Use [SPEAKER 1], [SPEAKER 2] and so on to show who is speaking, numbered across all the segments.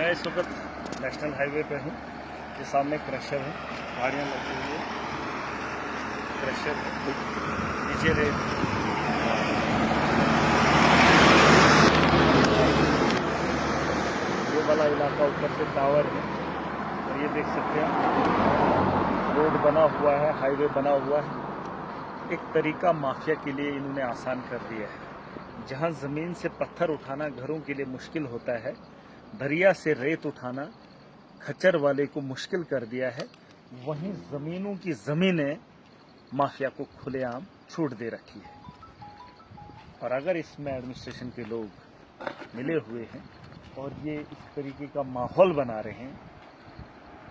[SPEAKER 1] मैं इस वक्त नेशनल हाईवे पे हूँ। ये सामने क्रशर है, गाड़ियाँ लगी हुई है, क्रशर है, नीचे रेत। ये वाला इलाका ऊपर से टावर है और ये देख सकते हैं रोड बना हुआ है, हाईवे बना हुआ है। एक तरीका माफिया के लिए इन्होंने आसान कर दिया है। जहाँ ज़मीन से पत्थर उठाना घरों के लिए मुश्किल होता है, दरिया से रेत उठाना खच्चर वाले को मुश्किल कर दिया है, वहीं ज़मीनों की ज़मीनें माफिया को खुलेआम छूट दे रखी है। और अगर इसमें एडमिनिस्ट्रेशन के लोग मिले हुए हैं और ये इस तरीके का माहौल बना रहे हैं,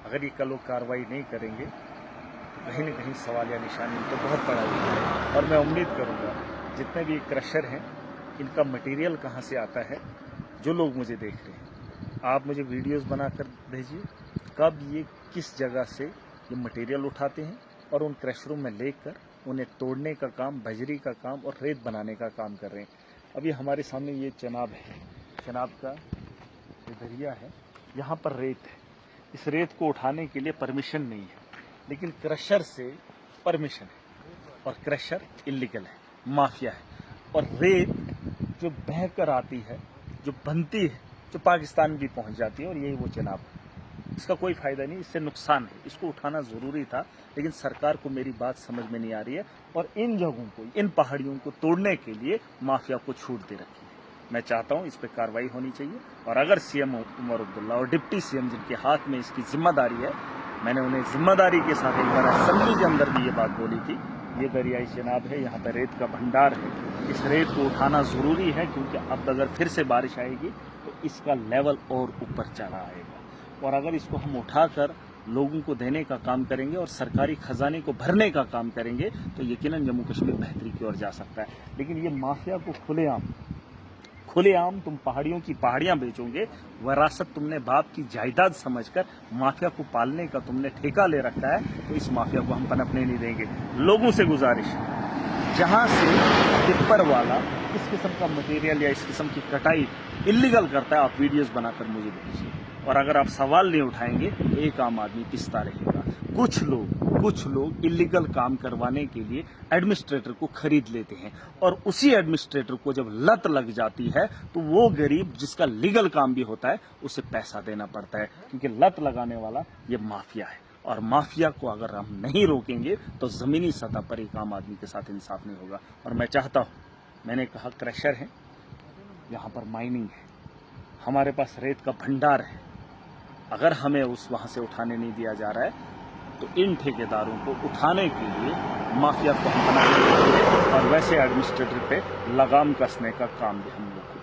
[SPEAKER 1] अगर ये कल लोग कार्रवाई नहीं करेंगे तो कहीं न कहीं सवाल या निशानी तो बहुत बड़ा है। और मैं उम्मीद करूँगा जितने भी क्रशर हैं इनका मटेरियल कहाँ से आता है, जो लोग मुझे देख रहे हैं आप मुझे वीडियोस बनाकर भेजिए कब ये किस जगह से ये मटेरियल उठाते हैं और उन क्रशरों में लेकर उन्हें तोड़ने का काम, बजरी का काम और रेत बनाने का काम कर रहे हैं। अभी हमारे सामने ये चनाब है, चनाब का ये दरिया है, यहाँ पर रेत है। इस रेत को उठाने के लिए परमिशन नहीं है, लेकिन क्रशर से परमिशन है और क्रशर इलीगल है, माफिया है। और रेत जो बहकर आती है, जो बनती है, जो पाकिस्तान भी पहुंच जाती है, और यही वो चनाब है। इसका कोई फायदा नहीं, इससे नुकसान है। इसको उठाना जरूरी था, लेकिन सरकार को मेरी बात समझ में नहीं आ रही है और इन जगहों को, इन पहाड़ियों को तोड़ने के लिए माफिया को छूट दे रखी है। मैं चाहता हूं इस पर कार्रवाई होनी चाहिए। और अगर सीएम उमर अब्दुल्ला और डिप्टी सीएम जिनके हाथ में इसकी जिम्मेदारी है, मैंने उन्हें जिम्मेदारी के साथ एक बार असेंबली के अंदर भी ये बात बोली थी, ये दरियाई चनाब है, यहाँ पर रेत का भंडार है, इस रेत को उठाना ज़रूरी है, क्योंकि अब अगर फिर से बारिश आएगी तो इसका लेवल और ऊपर चला आएगा। और अगर इसको हम उठाकर लोगों को देने का काम करेंगे और सरकारी खजाने को भरने का काम करेंगे तो यकीनन जम्मू कश्मीर बेहतरी की ओर जा सकता है। लेकिन ये माफिया को खुलेआम तुम पहाड़ियों की पहाड़ियां बेचोगे, विरासत तुमने बाप की जायदाद समझकर माफिया को पालने का तुमने ठेका ले रखा है, तो इस माफिया को हम पनपने नहीं देंगे। लोगों से गुजारिश है, जहां से टिप्पर वाला इस किस्म का मटेरियल या इस किस्म की कटाई इलीगल करता है, आप वीडियोस बनाकर मुझे भेजिए। और अगर आप सवाल नहीं उठाएंगे तो एक आम आदमी पिसता रहेगा। कुछ लोग इलीगल काम करवाने के लिए एडमिनिस्ट्रेटर को खरीद लेते हैं, और उसी एडमिनिस्ट्रेटर को जब लत लग जाती है तो वो गरीब जिसका लीगल काम भी होता है उसे पैसा देना पड़ता है, क्योंकि लत लगाने वाला ये माफिया है। और माफिया को अगर हम नहीं रोकेंगे तो जमीनी सतह पर एक आम आदमी के साथ इंसाफ नहीं होगा। और मैं चाहता हूँ, मैंने कहा क्रशर है, यहाँ पर माइनिंग है, हमारे पास रेत का भंडार है, अगर हमें वहां से उठाने नहीं दिया जा रहा है तो इन ठेकेदारों को उठाने के लिए माफिया को हम बनाएंगे और वैसे एडमिनिस्ट्रेटर पे लगाम कसने का काम भी हम लोग